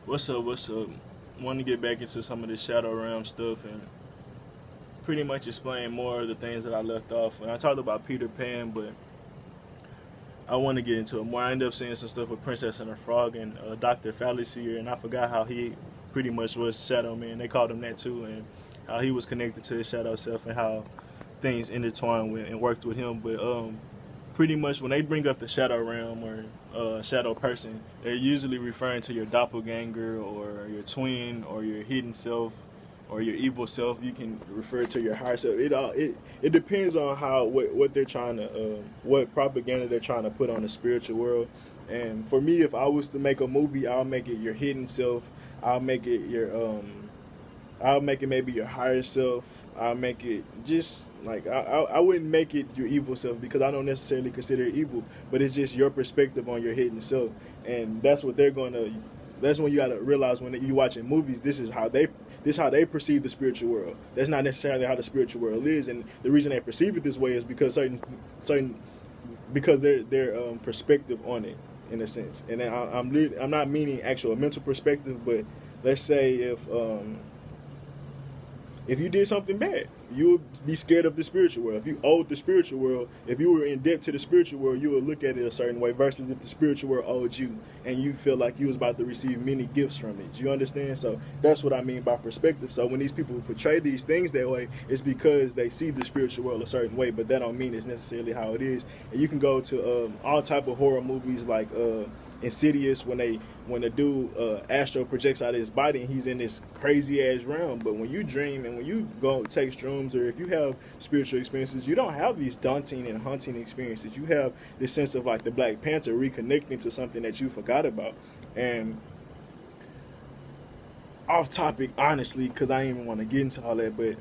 What's up? What's up? Want to get back into some of the Shadow Realm stuff and pretty much explain more of the things that I left off. And I talked about Peter Pan, but I want to get into it more. I ended up seeing some stuff with Princess and the Frog and Dr. Fallacy, and I forgot how he pretty much was Shadow Man. They called him that too, and how he was connected to his shadow self and how things intertwined with and worked with him. But pretty much when they bring up the Shadow Realm or shadow person, they're usually referring to your doppelganger or your twin or your hidden self or your evil self. You can refer to your higher self. It depends on how what they're trying to what propaganda they're trying to put on the spiritual world. And for me, if I was to make a movie, I'll make it your hidden self. I'll make it your I'll make it maybe your higher self. I'll make it just like I wouldn't make it your evil self because I don't necessarily consider it evil, but it's just your perspective on your hidden self, and that's what they're gonna. That's when you gotta realize when you watching movies, this is how they perceive the spiritual world. That's not necessarily how the spiritual world is, and the reason they perceive it this way is because certain because their perspective on it in a sense. And I'm not meaning actual mental perspective, but let's say if you did something bad, you would be scared of the spiritual world. If you owed the spiritual world, if you were in debt to the spiritual world, you would look at it a certain way versus if the spiritual world owed you and you feel like you was about to receive many gifts from it. You understand? So that's what I mean by perspective. So when these people portray these things that way, it's because they see the spiritual world a certain way, but that don't mean it's necessarily how it is. And you can go to all type of horror movies like Insidious when the dude astral projects out of his body and he's in this crazy ass realm. But when you dream and when you go take shrooms or if you have spiritual experiences, you don't have these daunting and haunting experiences. You have this sense of like the Black Panther reconnecting to something that you forgot about. And off topic, honestly, because I didn't even want to get into all that, but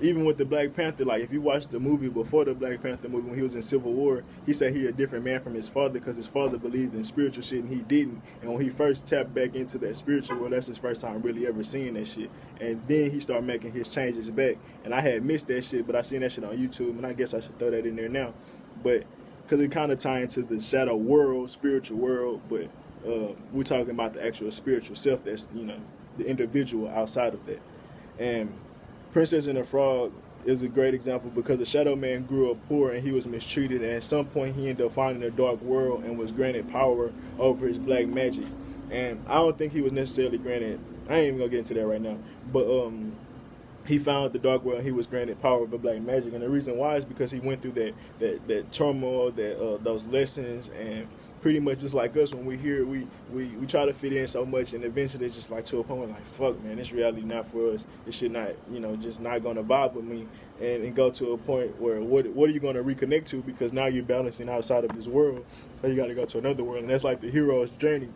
even with the Black Panther, like if you watch the movie before the Black Panther movie when he was in Civil War, he said he a different man from his father because his father believed in spiritual shit and he didn't. And when he first tapped back into that spiritual world, that's his first time really ever seeing that shit. And then he started making his changes back. And I had missed that shit, but I seen that shit on YouTube, and I guess I should throw that in there now. But because it kind of ties into the shadow world, spiritual world, but we're talking about the actual spiritual self that's, the individual outside of that. And Princess and the Frog is a great example because the Shadow Man grew up poor and he was mistreated, and at some point he ended up finding a dark world and was granted power over his black magic. And I don't think he was necessarily granted, I ain't even gonna get into that right now, but he found the dark world and he was granted power over black magic. And the reason why is because he went through that turmoil, those lessons, and pretty much just like us, when we're here, we try to fit in so much, and eventually it's just like to a point where like, fuck, man, this reality not for us. It should not, just not going to vibe with me, and go to a point where what are you going to reconnect to, because now you're balancing outside of this world, so you got to go to another world, and that's like the hero's journey.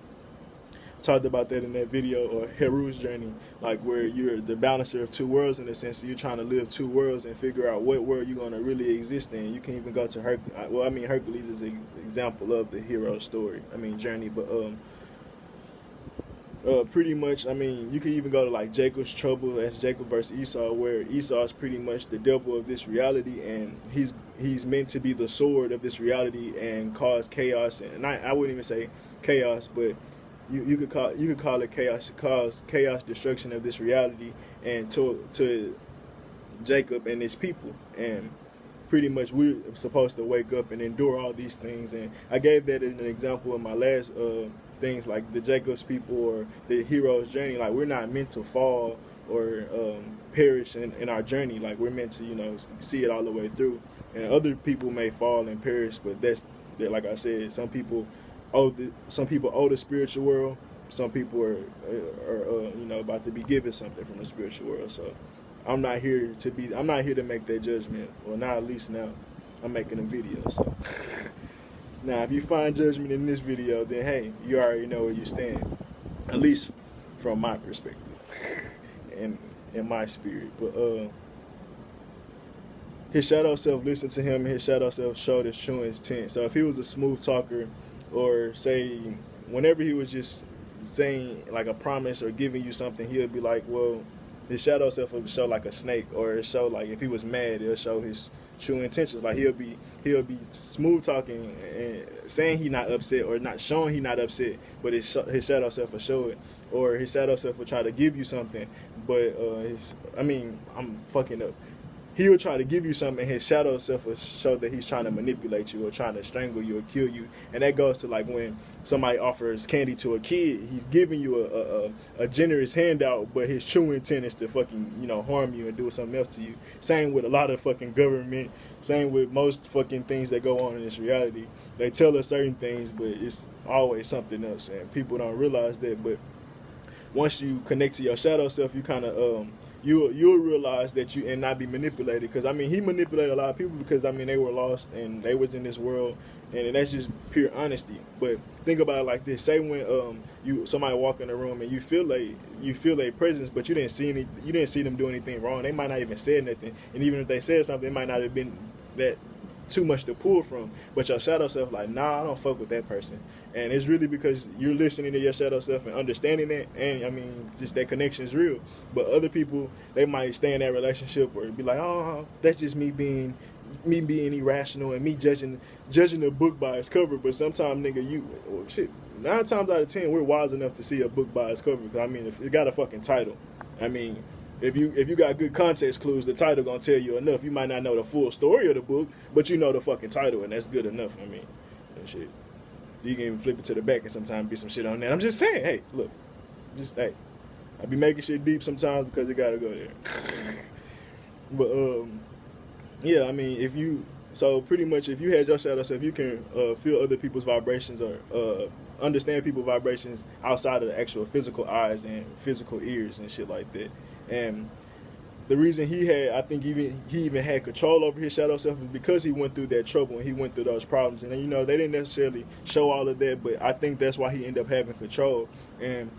Talked about that in that video, or Heru's journey, like where you're the balancer of two worlds in a sense. So you're trying to live two worlds and figure out what world you're going to really exist in. You can even go to Hercules. Well, I mean, Hercules is an example of the hero story. Journey, but pretty much, you can even go to like Jacob's trouble. That's Jacob versus Esau, where Esau is pretty much the devil of this reality, and he's meant to be the sword of this reality and cause chaos. And I wouldn't even say chaos, but you could call it chaos, cause chaos, destruction of this reality, and to Jacob and his people. And pretty much we're supposed to wake up and endure all these things. And I gave that as an example in my last things, like the Jacob's people or the hero's journey. Like, we're not meant to fall or perish in our journey. Like, we're meant to see it all the way through. And other people may fall and perish, but that's like I said, some people owe the spiritual world. Some people are about to be given something from the spiritual world. So I'm not here to make that judgment. Well, not at least now. I'm making a video. So now, if you find judgment in this video, then hey, you already know where you stand. At least from my perspective and in my spirit. But his shadow self listened to him, and his shadow self showed his true intent. So if he was a smooth talker, or say whenever he was just saying like a promise or giving you something, he'll be like, well, his shadow self will show like a snake, or it'll show like if he was mad, it'll show his true intentions. Like he'll be smooth talking and saying he not upset or not showing he not upset, but his shadow self will show it, or his shadow self will try to give you something, but I'm fucking up. He'll try to give you something, and his shadow self will show that he's trying to manipulate you or trying to strangle you or kill you. And that goes to like when somebody offers candy to a kid, he's giving you a generous handout, but his true intent is to fucking, harm you and do something else to you. Same with a lot of fucking government. Same with most fucking things that go on in this reality. They tell us certain things, but it's always something else, and people don't realize that. But once you connect to your shadow self, you kind of you'll realize that you and not be manipulated. Because he manipulated a lot of people because they were lost and they was in this world, and that's just pure honesty. But think about it like this: say when somebody walk in the room and you feel their presence, but you didn't see them do anything wrong. They might not even say nothing, and even if they said something, it might not have been that too much to pull from. But your shadow self like, nah, I don't fuck with that person. And it's really because you're listening to your shadow self and understanding it, and just that connection is real. But other people, they might stay in that relationship or be like, oh, that's just me being irrational and me judging the book by its cover. But sometimes, nigga, 9 times out of 10 we're wise enough to see a book by its cover. Because if it got a fucking title, if you got good context clues, the title gonna tell you enough. You might not know the full story of the book, but you know the fucking title, and that's good enough. And shit. You can even flip it to the back and sometimes be some shit on that. I'm just saying, hey, look, I be making shit deep sometimes because it gotta go there. But yeah, pretty much if you had your shadow self, you can feel other people's vibrations or understand people's vibrations outside of the actual physical eyes and physical ears and shit like that. And the reason he even had control over his shadow self is because he went through that trouble and he went through those problems. And they didn't necessarily show all of that, but I think that's why he ended up having control. And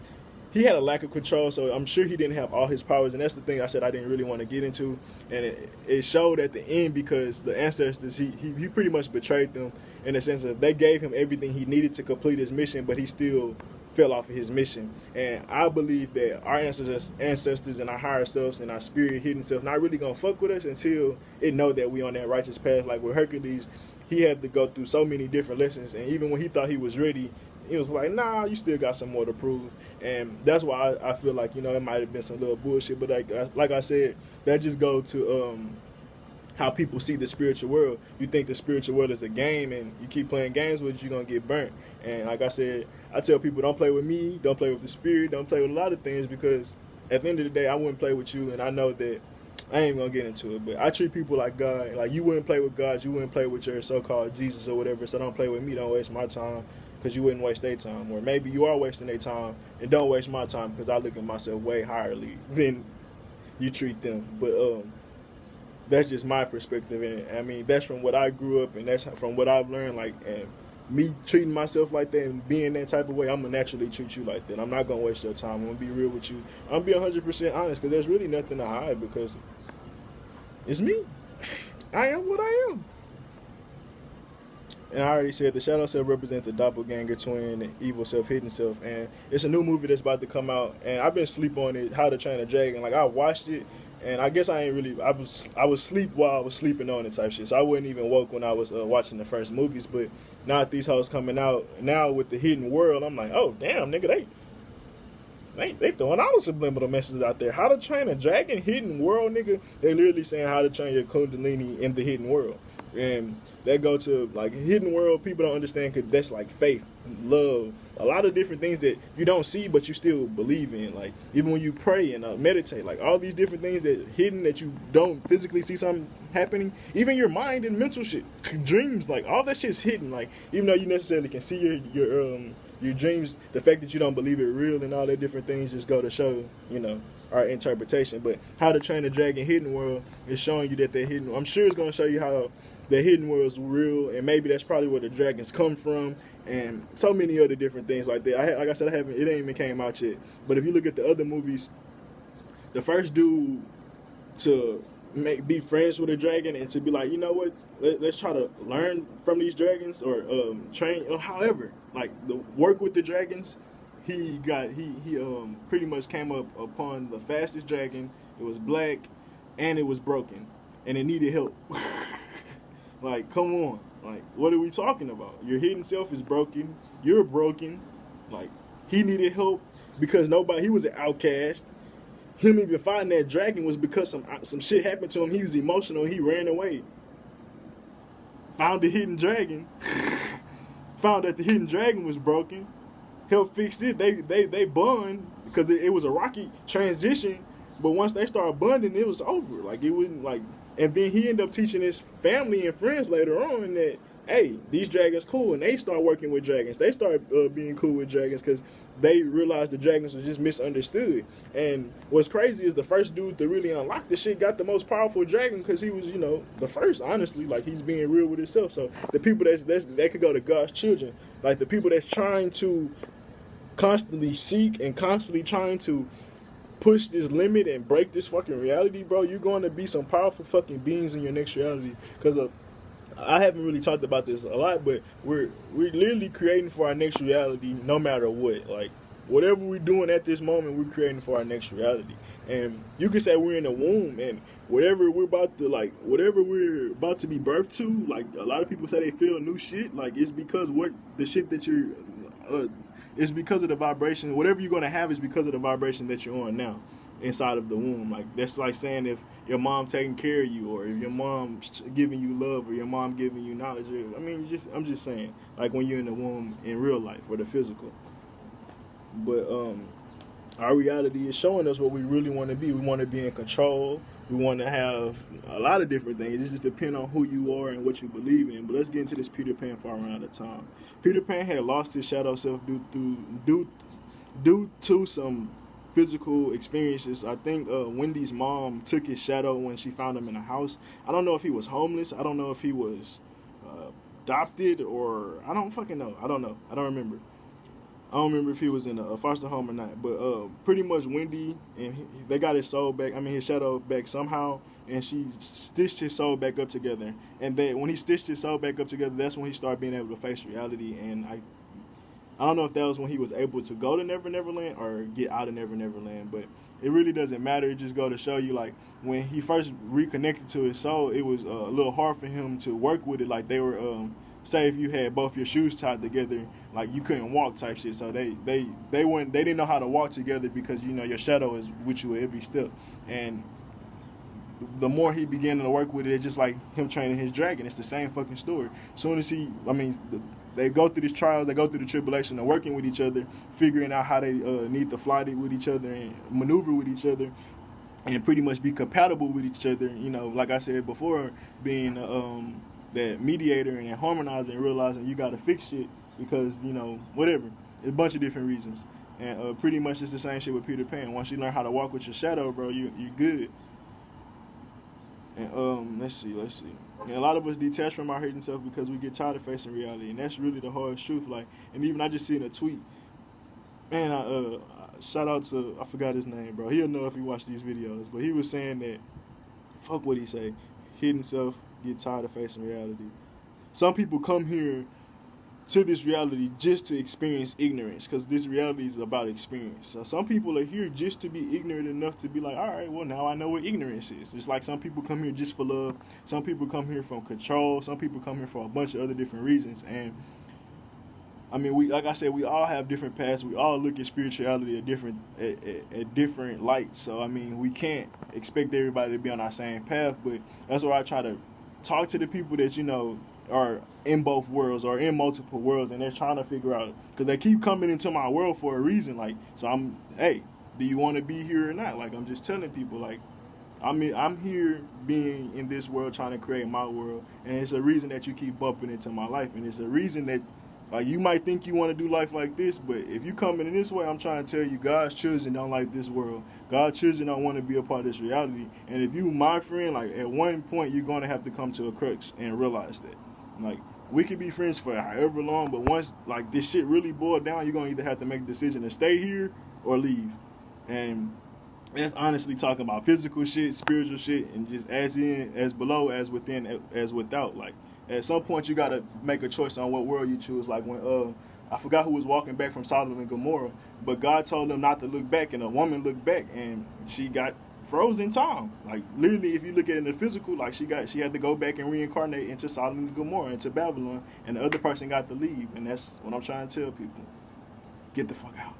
he had a lack of control, so I'm sure he didn't have all his powers. And that's the thing I said I didn't really want to get into. And it showed at the end because the ancestors, he pretty much betrayed them in the sense of they gave him everything he needed to complete his mission, but he still fell off of his mission. And I believe that our ancestors and our higher selves and our spirit hidden self not really gonna fuck with us until it know that we on that righteous path. Like with Hercules, he had to go through so many different lessons, and even when he thought he was ready, it was like, nah, you still got some more to prove. And that's why I feel like it might have been some little bullshit, but like I said, that just go to how people see the spiritual world. You think the spiritual world is a game, and you keep playing games with it, you're gonna get burnt. And like I said, I tell people, don't play with me, don't play with the spirit, don't play with a lot of things, because at the end of the day, I wouldn't play with you, and I know that I ain't gonna get into it, but I treat people like God. Like, you wouldn't play with God, you wouldn't play with your so-called Jesus or whatever, so don't play with me, don't waste my time, because you wouldn't waste their time. Or maybe you are wasting their time, and don't waste my time, because I look at myself way higherly than you treat them. But that's just my perspective, and that's from what I grew up, and that's from what I've learned. Like, and me treating myself like that and being that type of way, I'm gonna naturally treat you like that. I'm not gonna waste your time. I'm gonna be real with you. I'm gonna be 100% honest, because there's really nothing to hide, because it's me. I am what I am. And I already said the shadow self represents the doppelganger twin, the evil self, hidden self. And it's a new movie that's about to come out, and I've been asleep on it, How to Train a Dragon. Like, I watched it, and I guess I was asleep while I was sleeping on it type shit. So I wasn't even woke when I was watching the first movies. But now that these hoes coming out now with the hidden world, I'm like, oh damn, nigga, they throwing all the subliminal messages out there. How to Train a Dragon, hidden world, nigga. They're literally saying how to train your kundalini in the hidden world. And that go to, like, hidden world, people don't understand, because that's like faith, love, a lot of different things that you don't see but you still believe in. Like, even when you pray and meditate, like, all these different things that hidden, that you don't physically see something happening. Even your mind and mental shit, dreams, like, all that shit's hidden. Like, even though you necessarily can see your dreams, the fact that you don't believe it real and all that different things just go to show, our interpretation. But How to Train a Dragon Hidden World is showing you that they're hidden. I'm sure it's going to show you how the hidden world is real, and maybe that's probably where the dragons come from, and so many other different things like that. Like I said, it ain't even came out yet. But if you look at the other movies, the first dude to be friends with a dragon and to be like, you know what, let's try to learn from these dragons, or train, or however, like, the work with the dragons. He pretty much came up upon the fastest dragon. It was black, and it was broken, and it needed help. Like, come on. Like, what are we talking about? Your hidden self is broken. You're broken. Like, he needed help because nobody. He was an outcast. Him even fighting that dragon was because some shit happened to him. He was emotional. He ran away. Found the hidden dragon. Found that the hidden dragon was broken. Helped fix it. They bond because it was a rocky transition. But once they started bonding, it was over. Like, it wasn't like. And then he ended up teaching his family and friends later on that, hey, these dragons cool, and they start working with dragons. They start being cool with dragons because they realized the dragons was just misunderstood. And what's crazy is the first dude to really unlock this shit got the most powerful dragon because he was, the first. Honestly, like, he's being real with himself. So the people that could go to God's children, like the people that's trying to constantly seek and constantly trying to push this limit and break this fucking reality, bro, you're going to be some powerful fucking beings in your next reality. Because I haven't really talked about this a lot, but we're literally creating for our next reality no matter what. Like, whatever we're doing at this moment, we're creating for our next reality. And you can say we're in the womb, and whatever we're about to be birthed to, like, a lot of people say they feel new shit. Like, it's because it's because of the vibration. Whatever you're going to have is because of the vibration that you're on now inside of the womb. Like, that's like saying if your mom taking care of you, or if your mom giving you love, or your mom giving you knowledge. I'm just saying, like, when you're in the womb in real life or the physical. But our reality is showing us what we really want to be. We want to be in control. We want to have a lot of different things. It just depends on who you are and what you believe in. But let's get into this Peter Pan for around out of time. Peter Pan had lost his shadow self due to some physical experiences. I think Wendy's mom took his shadow when she found him in a house. I don't know if he was homeless. I don't know if he was adopted, or I don't fucking know. I don't know. I don't remember. I don't remember if he was in a foster home or not, but pretty much Wendy they got his soul back. I mean, his shadow back somehow, and she stitched his soul back up together. And when he stitched his soul back up together, that's when he started being able to face reality. And I don't know if that was when he was able to go to Never Never Land or get out of Never Never Land, but it really doesn't matter. It just go to show you, like, when he first reconnected to his soul, it was a little hard for him to work with it. Like, they were. Say if you had both your shoes tied together, like, you couldn't walk type shit. So they didn't know how to walk together because your shadow is with you at every step. And the more he began to work with it, it's just like him training his dragon. It's the same fucking story. As soon as they go through these trials, they go through the tribulation of working with each other, figuring out how they need to fly with each other and maneuver with each other, and pretty much be compatible with each other. Like I said before, being that mediator and harmonizing and realizing you got to fix shit because, whatever. A bunch of different reasons. And pretty much it's the same shit with Peter Pan. Once you learn how to walk with your shadow, bro, you're good. And let's see. And a lot of us detach from our hidden self because we get tired of facing reality. And that's really the hardest truth. Like, and even I just seen a tweet. Man, shout out to, I forgot his name, bro. He'll know if he watched these videos. But he was saying that, fuck what he say, hidden self, get tired of facing reality. Some people come here to this reality just to experience ignorance, because this reality is about experience. So some people are here just to be ignorant enough to be like, all right, well, now I know what ignorance is. It's like some people come here just for love. Some people come here from control. Some people come here for a bunch of other different reasons. And I mean, like I said, we all have different paths. We all look at spirituality at different lights. So I mean, we can't expect everybody to be on our same path. But that's why I try to talk to the people that are in both worlds or in multiple worlds, and they're trying to figure out, because they keep coming into my world for a reason. Like, so hey, do you want to be here or not? Like, I'm just telling people, like, I'm here being in this world trying to create my world, and it's a reason that you keep bumping into my life, and it's a reason that, like, you might think you want to do life like this, but if you come in this way, I'm trying to tell you, God's children don't like this world. God's children don't want to be a part of this reality. And if you, my friend, like, at one point, you're going to have to come to a crux and realize that. Like, we can be friends for however long, but once, like, this shit really boiled down, you're going to either have to make a decision to stay here or leave. And that's honestly talking about physical shit, spiritual shit, and just as in, as below, as within, as without. Like, at some point, you got to make a choice on what world you choose. Like, when, I forgot who was walking back from Sodom and Gomorrah, but God told them not to look back, and a woman looked back, and she got frozen time. Like literally, if you look at it in the physical, like she had to go back and reincarnate into Sodom and Gomorrah, into Babylon, and the other person got to leave. And that's what I'm trying to tell people: get the fuck out.